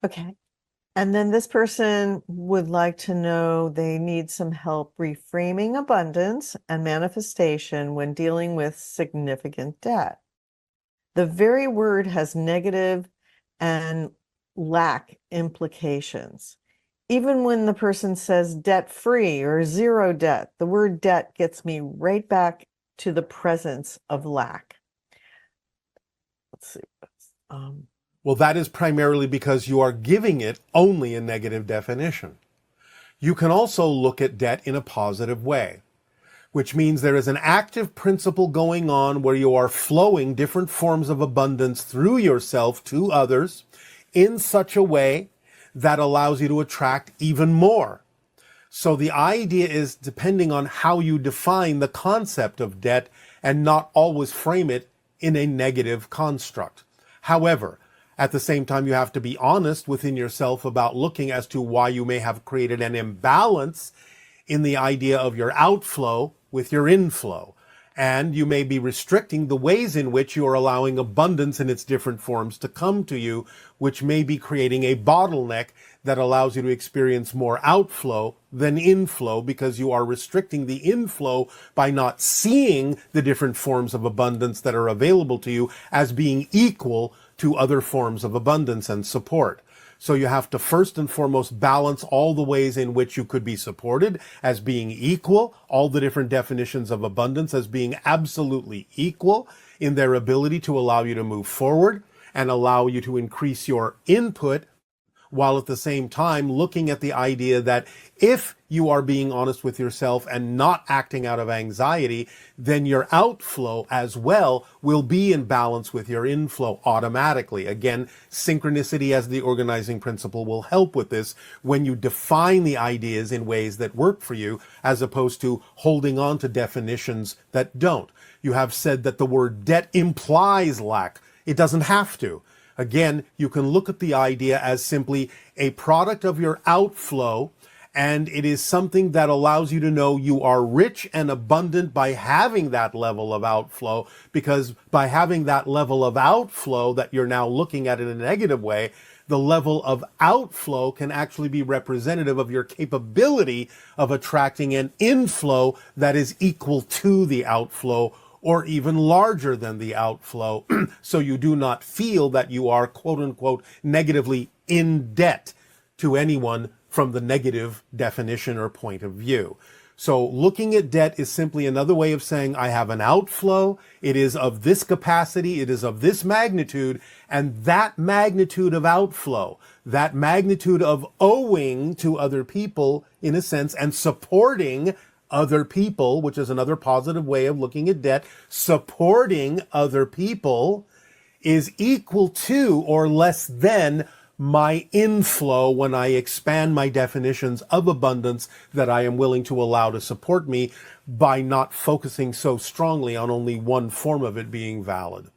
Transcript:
Okay. And then this person would like to know they need some help reframing abundance and manifestation when dealing with significant debt. The very word has negative and lack implications. Even when the person says debt free or zero debt, the word debt gets me right back to the presence of lack. Let's see. Well, that is primarily because you are giving it only a negative definition. You can also look at debt in a positive way, which means there is an active principle going on where you are flowing different forms of abundance through yourself to others in such a way that allows you to attract even more. So the idea is, depending on how you define the concept of debt, and not always frame it in a negative construct. However, at the same time, you have to be honest within yourself about looking as to why you may have created an imbalance in the idea of your outflow with your inflow. And you may be restricting the ways in which you are allowing abundance in its different forms to come to you, which may be creating a bottleneck that allows you to experience more outflow than inflow, because you are restricting the inflow by not seeing the different forms of abundance that are available to you as being equal to other forms of abundance and support. So you have to first and foremost balance all the ways in which you could be supported as being equal, all the different definitions of abundance as being absolutely equal in their ability to allow you to move forward and allow you to increase your input, while at the same time looking at the idea that if you are being honest with yourself and not acting out of anxiety, then your outflow as well will be in balance with your inflow automatically. Again, synchronicity as the organizing principle will help with this when you define the ideas in ways that work for you, as opposed to holding on to definitions that don't. You have said that the word debt implies lack. It doesn't have to. Again, you can look at the idea as simply a product of your outflow, and it is something that allows you to know you are rich and abundant by having that level of outflow, because by having that level of outflow that you're now looking at in a negative way, the level of outflow can actually be representative of your capability of attracting an inflow that is equal to the outflow, or even larger than the outflow, so you do not feel that you are, quote unquote, negatively in debt to anyone from the negative definition or point of view. So looking at debt is simply another way of saying I have an outflow, it is of this capacity, it is of this magnitude, and that magnitude of outflow, that magnitude of owing to other people, in a sense, and supporting other people, which is another positive way of looking at debt, supporting other people is equal to or less than my inflow when I expand my definitions of abundance that I am willing to allow to support me, by not focusing so strongly on only one form of it being valid.